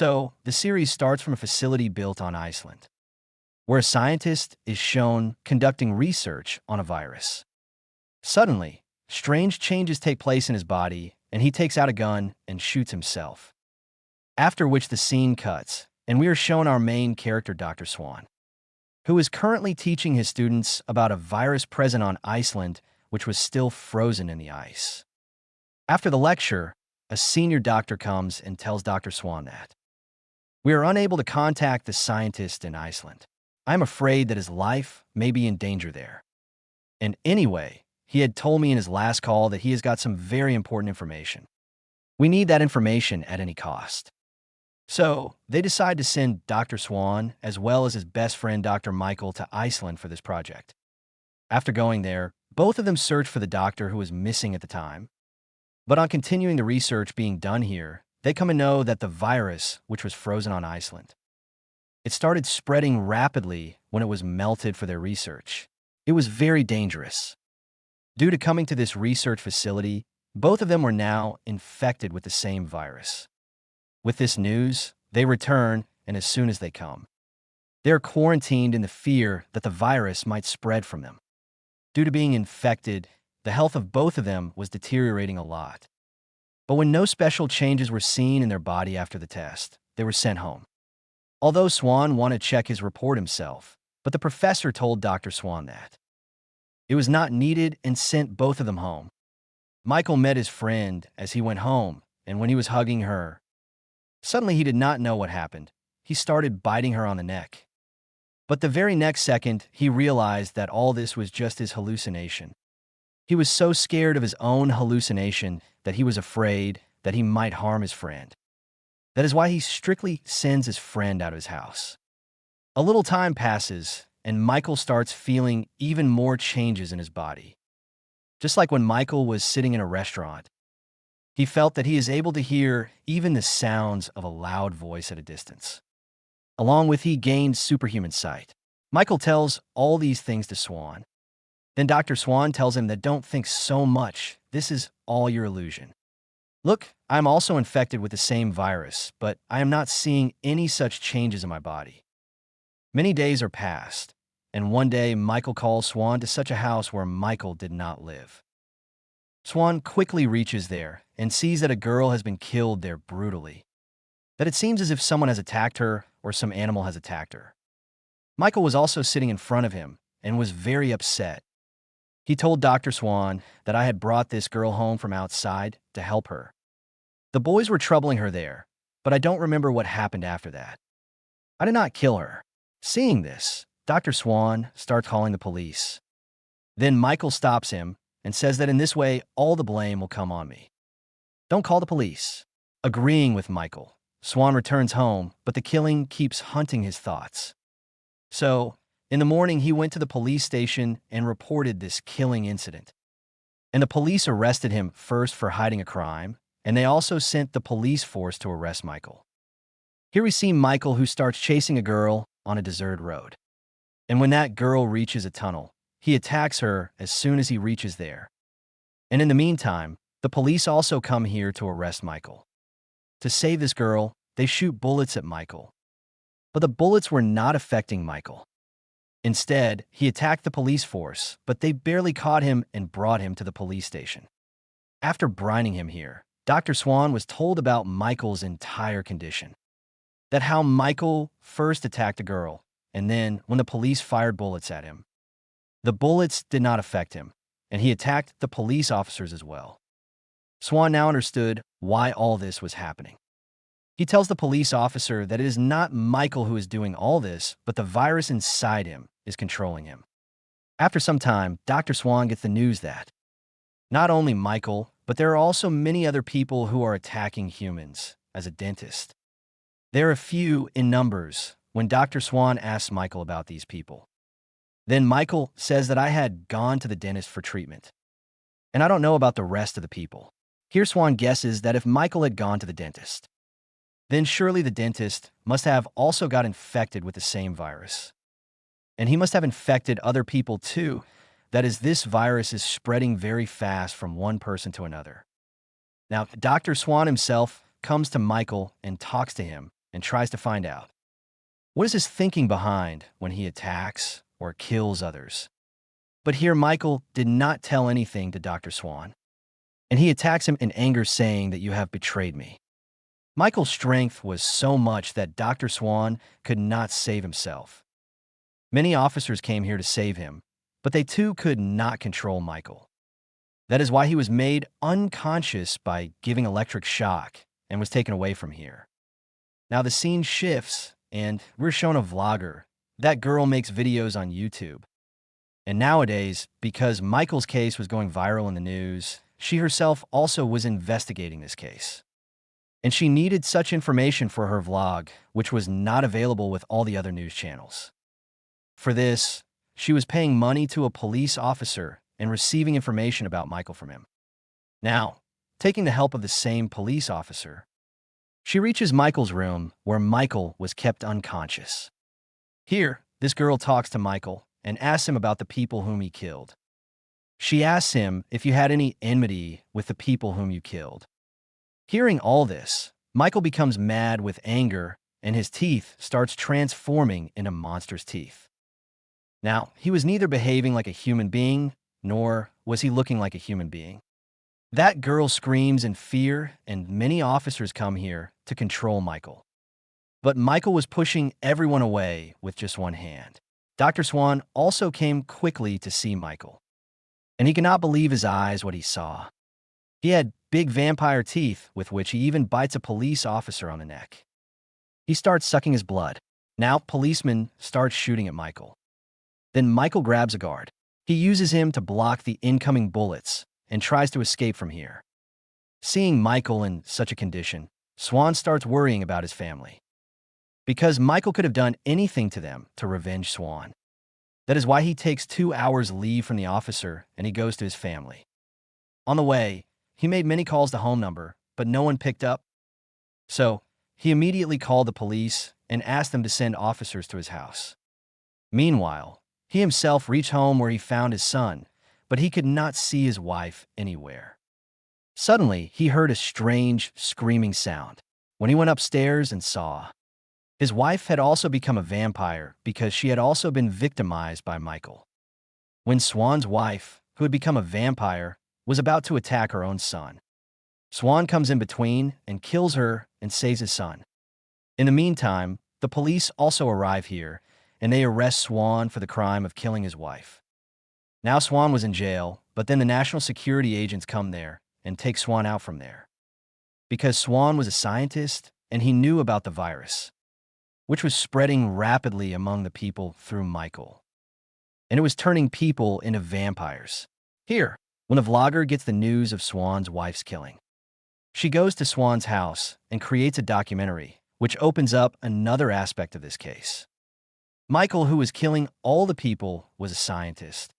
So, the series starts from a facility built on Iceland, where a scientist is shown conducting research on a virus. Suddenly, strange changes take place in his body, and he takes out a gun and shoots himself. After which the scene cuts, and we are shown our main character, Dr. Swan, who is currently teaching his students about a virus present on Iceland which was still frozen in the ice. After the lecture, a senior doctor comes and tells Dr. Swan that we are unable to contact the scientist in Iceland. I'm afraid that his life may be in danger there. And anyway, he had told me in his last call that he has got some very important information. We need that information at any cost. So, they decide to send Dr. Swan as well as his best friend Dr. Michael to Iceland for this project. After going there, both of them search for the doctor who was missing at the time. But on continuing the research being done here, they come to know that the virus, which was frozen on Iceland, it started spreading rapidly when it was melted for their research. It was very dangerous. Due to coming to this research facility, both of them were now infected with the same virus. With this news, they return, and as soon as they come, they are quarantined in the fear that the virus might spread from them. Due to being infected, the health of both of them was deteriorating a lot. But when no special changes were seen in their body after the test, they were sent home. Although Swan wanted to check his report himself, but the professor told Dr. Swan that it was not needed and sent both of them home. Michael met his friend as he went home, and when he was hugging her, suddenly he did not know what happened. He started biting her on the neck. But the very next second, he realized that all this was just his hallucination. He was so scared of his own hallucination that he was afraid that he might harm his friend. That is why he strictly sends his friend out of his house. A little time passes, and Michael starts feeling even more changes in his body. Just like when Michael was sitting in a restaurant, he felt that he is able to hear even the sounds of a loud voice at a distance. Along with he gained superhuman sight. Michael tells all these things to Swan. Then Dr. Swan tells him that don't think so much, this is all your illusion. Look, I'm also infected with the same virus, but I am not seeing any such changes in my body. Many days are passed, and one day Michael calls Swan to such a house where Michael did not live. Swan quickly reaches there and sees that a girl has been killed there brutally. That it seems as if someone has attacked her or some animal has attacked her. Michael was also sitting in front of him and was very upset. He told Dr. Swan that I had brought this girl home from outside to help her. The boys were troubling her there, but I don't remember what happened after that. I did not kill her. Seeing this, Dr. Swan starts calling the police. Then Michael stops him and says that in this way, all the blame will come on me. Don't call the police. Agreeing with Michael, Swan returns home, but the killing keeps hunting his thoughts. So, in the morning, he went to the police station and reported this killing incident. And the police arrested him first for hiding a crime, and they also sent the police force to arrest Michael. Here we see Michael who starts chasing a girl on a deserted road. And when that girl reaches a tunnel, he attacks her as soon as he reaches there. And in the meantime, the police also come here to arrest Michael. To save this girl, they shoot bullets at Michael. But the bullets were not affecting Michael. Instead, he attacked the police force, but they barely caught him and brought him to the police station. After brining him here, Dr. Swan was told about Michael's entire condition. That how Michael first attacked a girl, and then when the police fired bullets at him, the bullets did not affect him, and he attacked the police officers as well. Swan now understood why all this was happening. He tells the police officer that it is not Michael who is doing all this, but the virus inside him is controlling him. After some time, Dr. Swan gets the news that not only Michael, but there are also many other people who are attacking humans as a dentist. There are few in numbers when Dr. Swan asks Michael about these people. Then Michael says that I had gone to the dentist for treatment, and I don't know about the rest of the people. Here Swan guesses that if Michael had gone to the dentist, then surely the dentist must have also got infected with the same virus. And he must have infected other people too. That is, this virus is spreading very fast from one person to another. Now, Dr. Swan himself comes to Michael and talks to him, and tries to find out what is his thinking behind when he attacks or kills others. But here Michael did not tell anything to Dr. Swan, and he attacks him in anger, saying that you have betrayed me. Michael's strength was so much that Dr. Swan could not save himself. Many officers came here to save him, but they too could not control Michael. That is why he was made unconscious by giving electric shock and was taken away from here. Now the scene shifts, and we're shown a vlogger. That girl makes videos on YouTube. And nowadays, because Michael's case was going viral in the news, she herself also was investigating this case. And she needed such information for her vlog, which was not available with all the other news channels. For this, she was paying money to a police officer and receiving information about Michael from him. Now, taking the help of the same police officer, she reaches Michael's room where Michael was kept unconscious. Here, this girl talks to Michael and asks him about the people whom he killed. She asks him if you had any enmity with the people whom you killed. Hearing all this, Michael becomes mad with anger, and his teeth starts transforming into monster's teeth. Now, he was neither behaving like a human being, nor was he looking like a human being. That girl screams in fear, and many officers come here to control Michael. But Michael was pushing everyone away with just one hand. Dr. Swan also came quickly to see Michael, and he could not believe his eyes what he saw. He had big vampire teeth with which he even bites a police officer on the neck. He starts sucking his blood. Now policemen start shooting at Michael. Then Michael grabs a guard. He uses him to block the incoming bullets and tries to escape from here. Seeing Michael in such a condition, Swan starts worrying about his family, because Michael could have done anything to them to revenge Swan. That is why he takes 2 hours leave from the officer and he goes to his family. On the way, he made many calls to home number, but no one picked up. So he immediately called the police and asked them to send officers to his house. Meanwhile, he himself reached home where he found his son, but he could not see his wife anywhere. Suddenly, he heard a strange, screaming sound. When he went upstairs and saw, his wife had also become a vampire because she had also been victimized by Michael. When Swan's wife, who had become a vampire, was about to attack her own son, Swan comes in between and kills her and saves his son. In the meantime, the police also arrive here, and they arrest Swan for the crime of killing his wife. Now Swan was in jail, but then the national security agents come there and take Swan out from there. Because Swan was a scientist and he knew about the virus, which was spreading rapidly among the people through Michael. And it was turning people into vampires. Here, when the vlogger gets the news of Swan's wife's killing, she goes to Swan's house and creates a documentary, which opens up another aspect of this case. Michael, who was killing all the people, was a scientist,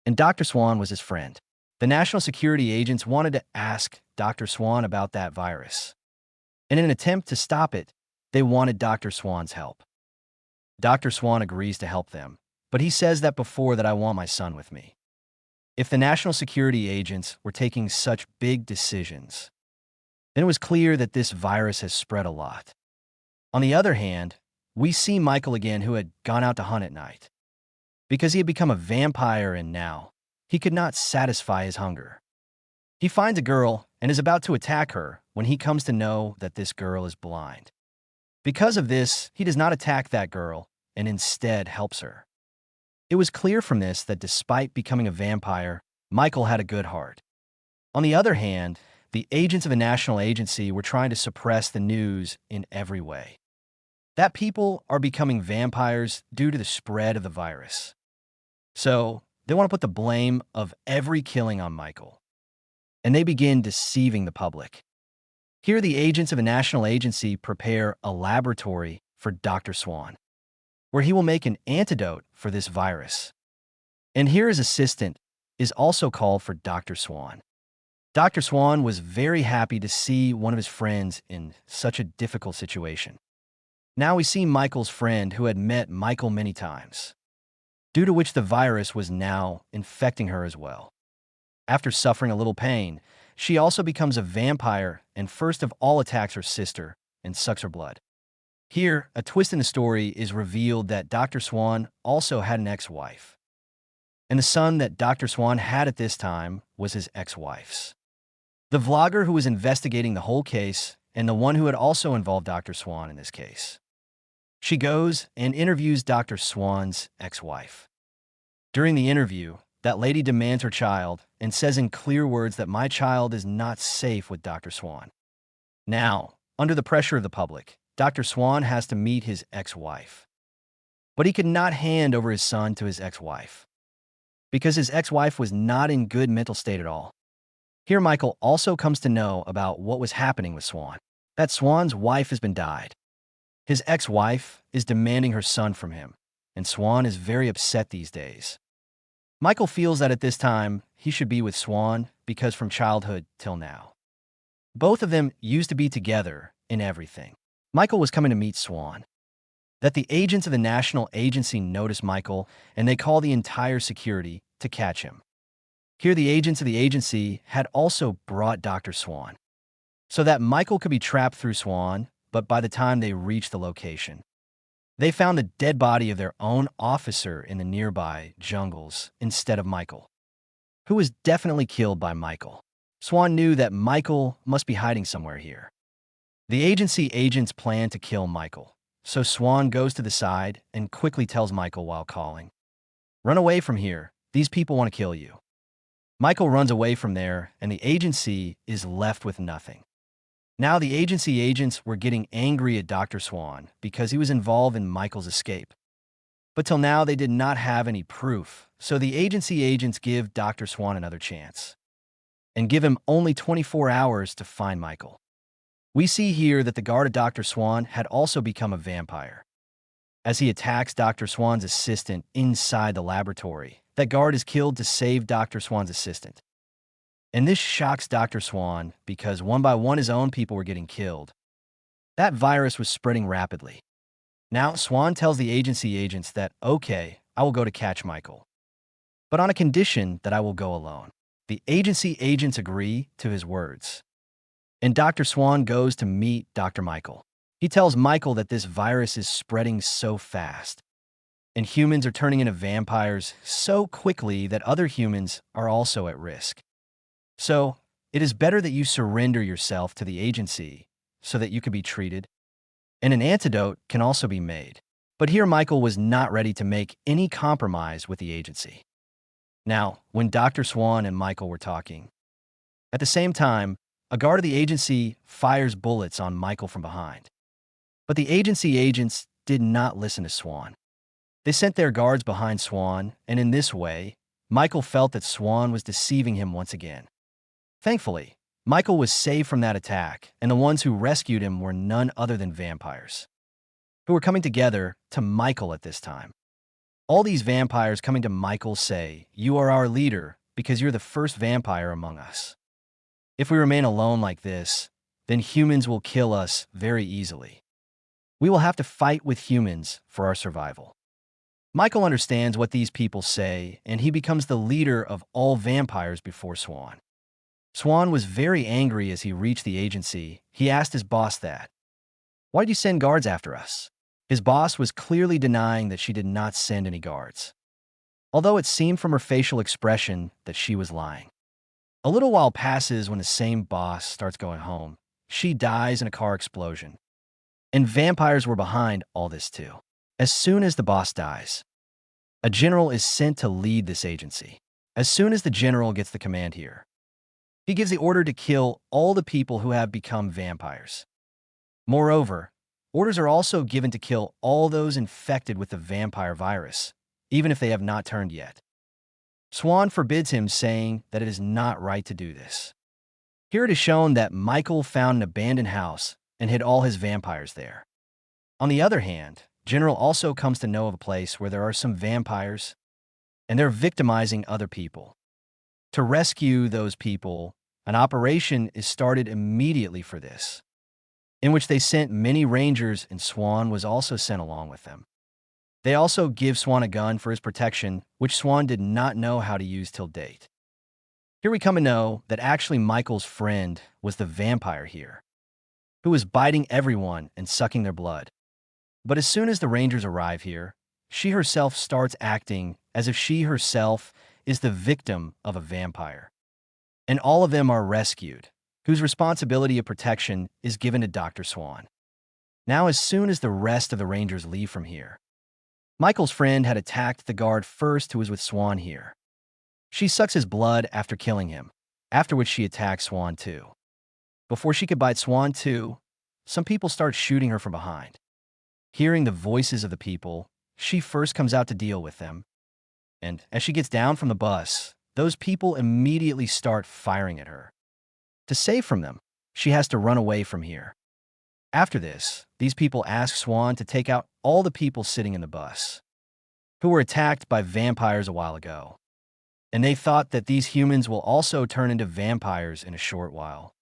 and Dr. Swan was his friend. The national security agents wanted to ask Dr. Swan about that virus, and in an attempt to stop it, they wanted Dr. Swan's help. Dr. Swan agrees to help them, but he says that before that I want my son with me. If the national security agents were taking such big decisions, then it was clear that this virus has spread a lot. On the other hand, we see Michael again, who had gone out to hunt at night, because he had become a vampire and now he could not satisfy his hunger. He finds a girl and is about to attack her when he comes to know that this girl is blind. Because of this, he does not attack that girl and instead helps her. It was clear from this that despite becoming a vampire, Michael had a good heart. On the other hand, the agents of a national agency were trying to suppress the news in every way, that people are becoming vampires due to the spread of the virus. So they want to put the blame of every killing on Michael, and they begin deceiving the public. Here, the agents of a national agency prepare a laboratory for Dr. Swan, where he will make an antidote for this virus. And here his assistant is also called for Dr. Swan. Dr. Swan was very happy to see one of his friends in such a difficult situation. Now we see Michael's friend, who had met Michael many times, due to which the virus was now infecting her as well. After suffering a little pain, she also becomes a vampire and first of all attacks her sister and sucks her blood. Here, a twist in the story is revealed that Dr. Swan also had an ex-wife, and the son that Dr. Swan had at this time was his ex-wife's. The vlogger who was investigating the whole case and the one who had also involved Dr. Swan in this case. She goes and interviews Dr. Swan's ex-wife. During the interview, that lady demands her child and says in clear words that my child is not safe with Dr. Swan. Now, under the pressure of the public, Dr. Swan has to meet his ex-wife. But he could not hand over his son to his ex-wife, because his ex-wife was not in good mental state at all. Here Michael also comes to know about what was happening with Swan, that Swan's wife has been died. His ex-wife is demanding her son from him, and Swan is very upset these days. Michael feels that at this time, he should be with Swan because from childhood till now, both of them used to be together in everything. Michael was coming to meet Swan. That the agents of the national agency notice Michael and they call the entire security to catch him. Here the agents of the agency had also brought Dr. Swan, so that Michael could be trapped through Swan, but by the time they reached the location, they found the dead body of their own officer in the nearby jungles instead of Michael, who was definitely killed by Michael. Swan knew that Michael must be hiding somewhere here. The agency agents plan to kill Michael, so Swan goes to the side and quickly tells Michael while calling, "Run away from here. These people want to kill you." Michael runs away from there, and the agency is left with nothing. Now the agency agents were getting angry at Dr. Swan because he was involved in Michael's escape. But till now they did not have any proof, so the agency agents give Dr. Swan another chance and give him only 24 hours to find Michael. We see here that the guard of Dr. Swan had also become a vampire. As he attacks Dr. Swan's assistant inside the laboratory, that guard is killed to save Dr. Swan's assistant. And this shocks Dr. Swan because one by one his own people were getting killed. That virus was spreading rapidly. Now Swan tells the agency agents that, okay, I will go to catch Michael, but on a condition that I will go alone. The agency agents agree to his words. And Dr. Swan goes to meet Dr. Michael. He tells Michael that this virus is spreading so fast, and humans are turning into vampires so quickly that other humans are also at risk. So, it is better that you surrender yourself to the agency so that you can be treated, and an antidote can also be made. But here Michael was not ready to make any compromise with the agency. Now, when Dr. Swan and Michael were talking, at the same time, a guard of the agency fires bullets on Michael from behind. But the agency agents did not listen to Swan. They sent their guards behind Swan, and in this way, Michael felt that Swan was deceiving him once again. Thankfully, Michael was saved from that attack, and the ones who rescued him were none other than vampires, who were coming together to Michael at this time. All these vampires coming to Michael say, "You are our leader because you're the first vampire among us. If we remain alone like this, then humans will kill us very easily. We will have to fight with humans for our survival." Michael understands what these people say, and he becomes the leader of all vampires before Swan. Swan was very angry as he reached the agency. He asked his boss that, "Why did you send guards after us?" His boss was clearly denying that she did not send any guards, although it seemed from her facial expression that she was lying. A little while passes when the same boss starts going home. She dies in a car explosion, and vampires were behind all this too. As soon as the boss dies, a general is sent to lead this agency. As soon as the general gets the command here, he gives the order to kill all the people who have become vampires. Moreover, orders are also given to kill all those infected with the vampire virus, even if they have not turned yet. Swan forbids him, saying that it is not right to do this. Here it is shown that Michael found an abandoned house and hid all his vampires there. On the other hand, General also comes to know of a place where there are some vampires, and they're victimizing other people. To rescue those people, an operation is started immediately for this, in which they sent many rangers, and Swan was also sent along with them. They also give Swan a gun for his protection, which Swan did not know how to use till date. Here we come to know that actually Michael's friend was the vampire here, who was biting everyone and sucking their blood. But as soon as the Rangers arrive here, she herself starts acting as if she herself is the victim of a vampire. And all of them are rescued, whose responsibility of protection is given to Dr. Swan. Now, as soon as the rest of the Rangers leave from here, Michael's friend had attacked the guard first who was with Swan here. She sucks his blood after killing him, after which she attacks Swan too. Before she could bite Swan too, some people start shooting her from behind. Hearing the voices of the people, she first comes out to deal with them. And as she gets down from the bus, those people immediately start firing at her. To save from them, she has to run away from here. After this, these people ask Swan to take out all the people sitting in the bus, who were attacked by vampires a while ago. And they thought that these humans will also turn into vampires in a short while.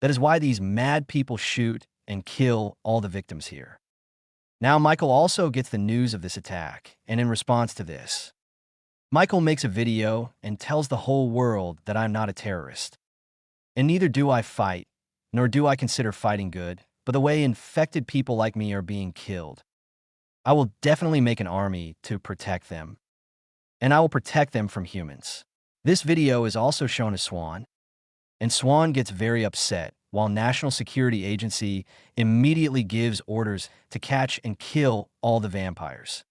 That is why these mad people shoot and kill all the victims here. Now Michael also gets the news of this attack, and in response to this, Michael makes a video and tells the whole world that I'm not a terrorist. And neither do I fight, nor do I consider fighting good, but the way infected people like me are being killed. I will definitely make an army to protect them. And I will protect them from humans. This video is also shown to Swan, and Swan gets very upset, while National Security Agency immediately gives orders to catch and kill all the vampires.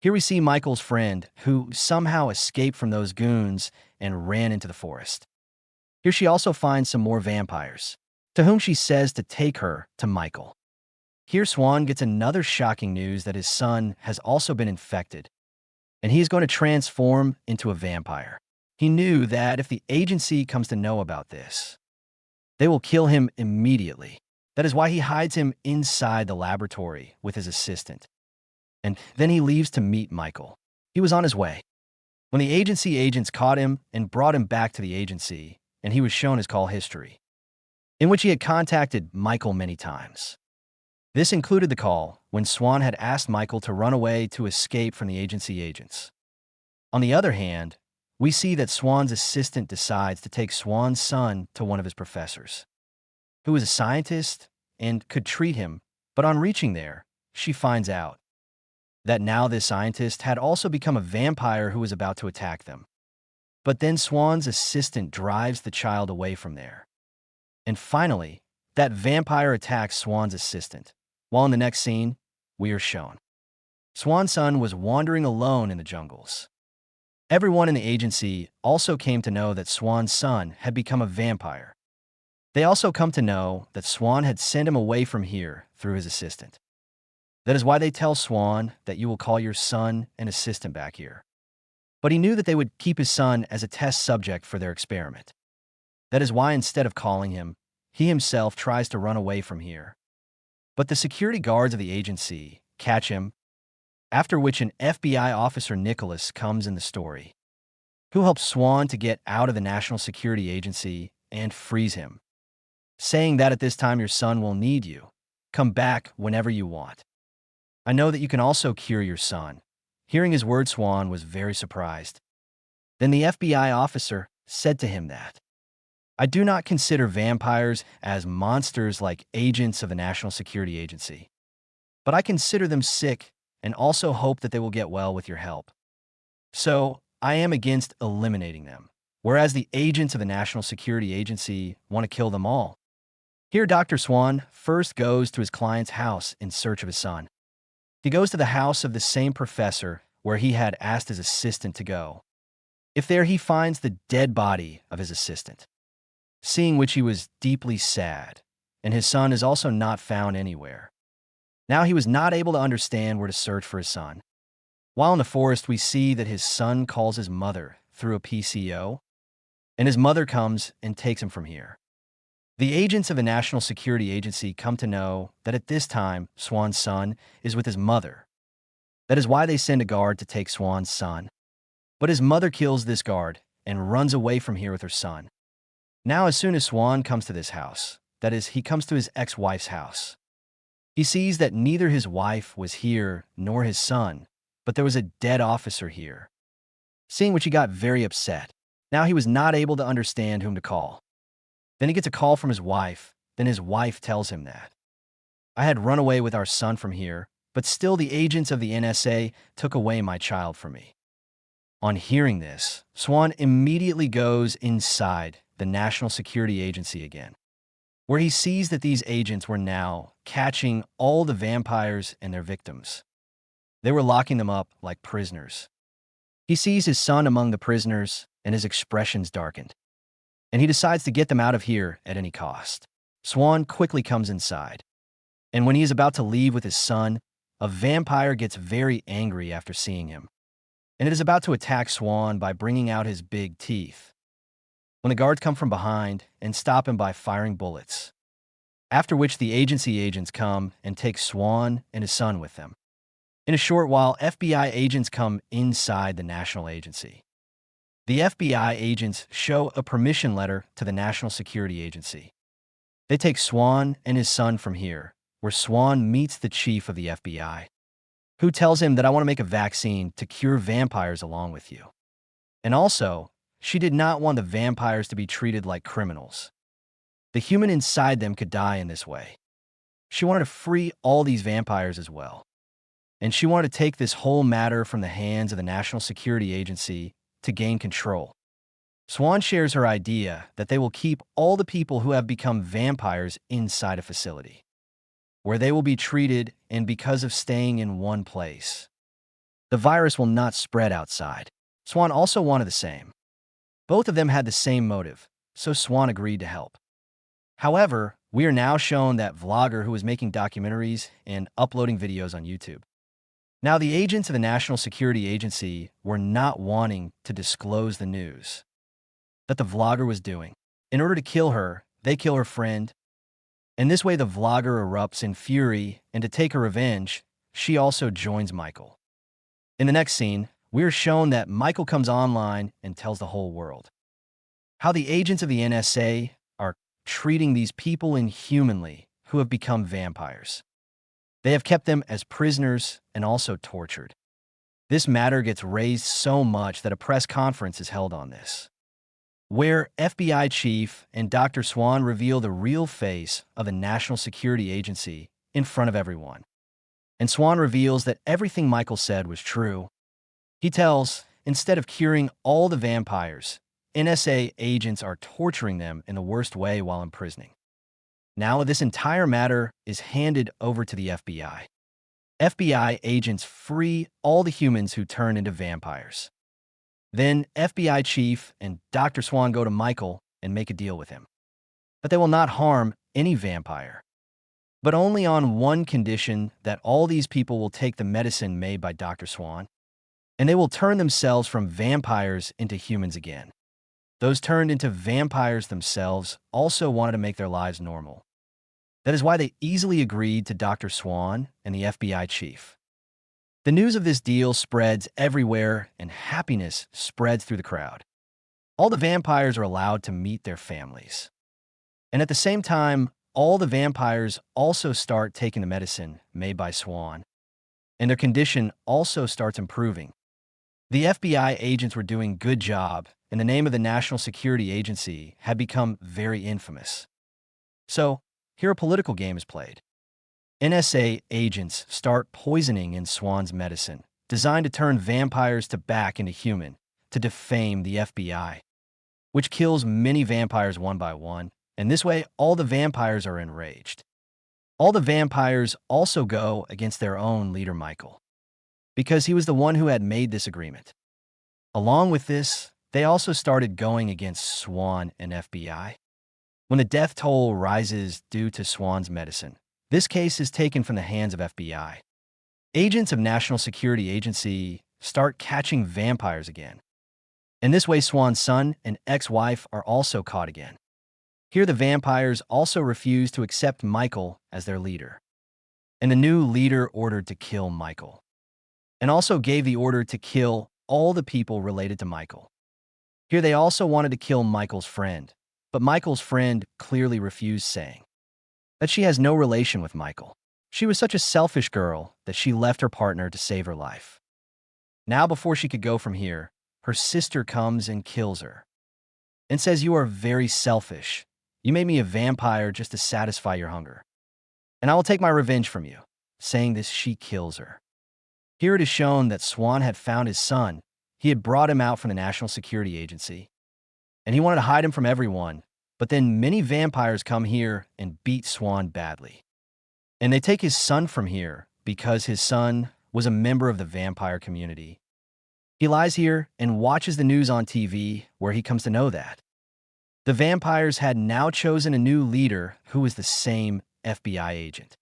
Here we see Michael's friend, who somehow escaped from those goons and ran into the forest. Here she also finds some more vampires, to whom she says to take her to Michael. Here Swan gets another shocking news that his son has also been infected, and he is going to transform into a vampire. He knew that if the agency comes to know about this, they will kill him immediately. That is why he hides him inside the laboratory with his assistant. And then he leaves to meet Michael. He was on his way when the agency agents caught him and brought him back to the agency, and he was shown his call history, in which he had contacted Michael many times. This included the call when Swan had asked Michael to run away to escape from the agency agents. On the other hand, we see that Swan's assistant decides to take Swan's son to one of his professors, who was a scientist and could treat him, but on reaching there, she finds out that now this scientist had also become a vampire who was about to attack them. But then Swan's assistant drives the child away from there. And finally, that vampire attacks Swan's assistant, while in the next scene, we are shown Swan's son was wandering alone in the jungles. Everyone in the agency also came to know that Swan's son had become a vampire. They also come to know that Swan had sent him away from here through his assistant. That is why they tell Swan that you will call your son and assistant back here. But he knew that they would keep his son as a test subject for their experiment. That is why instead of calling him, he himself tries to run away from here. But the security guards of the agency catch him, after which an FBI officer, Nicholas, comes in the story, who helps Swan to get out of the National Security Agency and frees him, saying that at this time your son will need you. Come back whenever you want. I know that you can also cure your son. Hearing his words, Swan was very surprised. Then the FBI officer said to him that, I do not consider vampires as monsters like agents of the National Security Agency, but I consider them sick and also hope that they will get well with your help. So, I am against eliminating them, whereas the agents of the National Security Agency want to kill them all. Here, Dr. Swan first goes to his client's house in search of his son. He goes to the house of the same professor where he had asked his assistant to go. If there he finds the dead body of his assistant, seeing which he was deeply sad, and his son is also not found anywhere. Now he was not able to understand where to search for his son. While in the forest, we see that his son calls his mother through a PCO, and his mother comes and takes him from here. The agents of the National Security Agency come to know that at this time, Swan's son is with his mother. That is why they send a guard to take Swan's son. But his mother kills this guard and runs away from here with her son. Now, as soon as Swan comes to this house, that is, he comes to his ex-wife's house, he sees that neither his wife was here nor his son, but there was a dead officer here. Seeing which, he got very upset. Now he was not able to understand whom to call. Then he gets a call from his wife. Then his wife tells him that, I had run away with our son from here, but still the agents of the NSA took away my child from me. On hearing this, Swan immediately goes inside the National Security Agency again, where he sees that these agents were now catching all the vampires and their victims. They were locking them up like prisoners. He sees his son among the prisoners, and his expressions darkened, and he decides to get them out of here at any cost. Swan quickly comes inside, and when he is about to leave with his son, a vampire gets very angry after seeing him, and it is about to attack Swan by bringing out his big teeth, when the guards come from behind and stop him by firing bullets, after which the agency agents come and take Swan and his son with them. In a short while, FBI agents come inside the national agency. The FBI agents show a permission letter to the National Security Agency. They take Swan and his son from here, where Swan meets the chief of the FBI, who tells him that I want to make a vaccine to cure vampires along with you. And also, she did not want the vampires to be treated like criminals. The human inside them could die in this way. She wanted to free all these vampires as well. And she wanted to take this whole matter from the hands of the National Security Agency to gain control. Swan shares her idea that they will keep all the people who have become vampires inside a facility, where they will be treated, and because of staying in one place, the virus will not spread outside. Swan also wanted the same. Both of them had the same motive, so Swan agreed to help. However, we are now shown that vlogger who was making documentaries and uploading videos on YouTube. Now, the agents of the National Security Agency were not wanting to disclose the news that the vlogger was doing. In order to kill her, they kill her friend, and this way the vlogger erupts in fury, and to take her revenge, she also joins Michael. In the next scene, we are shown that Michael comes online and tells the whole world how the agents of the NSA are treating these people inhumanly who have become vampires. They have kept them as prisoners and also tortured. This matter gets raised so much that a press conference is held on this, where FBI chief and Dr. Swan reveal the real face of the National Security Agency in front of everyone. And Swan reveals that everything Michael said was true. He tells, instead of curing all the vampires, NSA agents are torturing them in the worst way while imprisoning. Now, this entire matter is handed over to the FBI. FBI agents free all the humans who turn into vampires. Then, FBI chief and Dr. Swan go to Michael and make a deal with him, that they will not harm any vampire, but only on one condition, that all these people will take the medicine made by Dr. Swan, and they will turn themselves from vampires into humans again. Those turned into vampires themselves also wanted to make their lives normal. That is why they easily agreed to Dr. Swan and the FBI chief. The news of this deal spreads everywhere, and happiness spreads through the crowd. All the vampires are allowed to meet their families. And at the same time, all the vampires also start taking the medicine made by Swan, and their condition also starts improving. The FBI agents were doing a good job, and the name of the National Security Agency had become very infamous. So, here a political game is played. NSA agents start poisoning in Swan's medicine, designed to turn vampires back into human, to defame the FBI, which kills many vampires one by one, and this way all the vampires are enraged. All the vampires also go against their own leader Michael, because he was the one who had made this agreement. Along with this, they also started going against Swan and FBI. When the death toll rises due to Swan's medicine, this case is taken from the hands of FBI. Agents of National Security Agency start catching vampires again. In this way, Swan's son and ex-wife are also caught again. Here, the vampires also refuse to accept Michael as their leader, and the new leader ordered to kill Michael, and also gave the order to kill all the people related to Michael. Here, they also wanted to kill Michael's friend, but Michael's friend clearly refused, saying that she has no relation with Michael. She was such a selfish girl that she left her partner to save her life. Now, before she could go from here, her sister comes and kills her and says, "You are very selfish. You made me a vampire just to satisfy your hunger, and I will take my revenge from you." saying this she kills her. Here it is shown that Swan had found his son. He had brought him out from the National Security Agency, and he wanted to hide him from everyone. But then many vampires come here and beat Swan badly. And they take his son from here because his son was a member of the vampire community. He lies here and watches the news on TV, where he comes to know that the vampires had now chosen a new leader who was the same FBI agent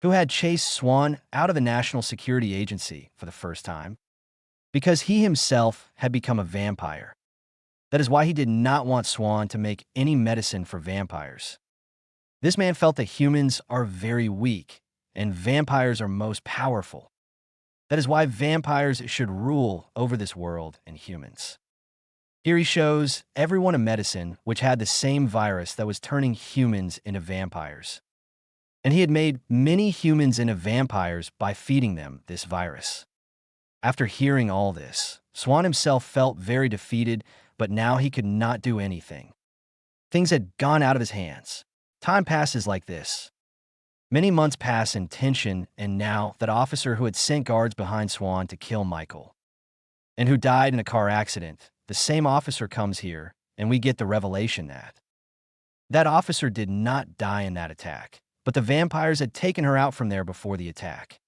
who had chased Swan out of the National Security Agency for the first time because he himself had become a vampire. That is why he did not want Swan to make any medicine for vampires. This man felt that humans are very weak and vampires are most powerful. That is why vampires should rule over this world and humans. Here he shows everyone a medicine which had the same virus that was turning humans into vampires. And he had made many humans into vampires by feeding them this virus. After hearing all this, Swan himself felt very defeated, but now he could not do anything. Things had gone out of his hands. Time passes like this. Many months pass in tension, and now that officer who had sent guards behind Swan to kill Michael, and who died in a car accident, the same officer comes here, and we get the revelation that that officer did not die in that attack, but the vampires had taken her out from there before the attack.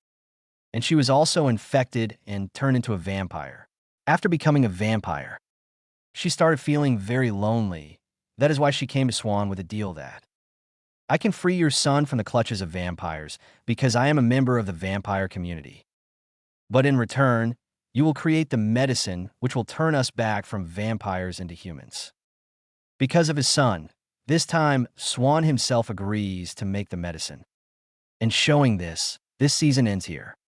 And she was also infected and turned into a vampire. After becoming a vampire, she started feeling very lonely. That is why she came to Swan with a deal that I can free your son from the clutches of vampires because I am a member of the vampire community. But in return, you will create the medicine which will turn us back from vampires into humans. Because of his son, this time Swan himself agrees to make the medicine. And showing this season ends here.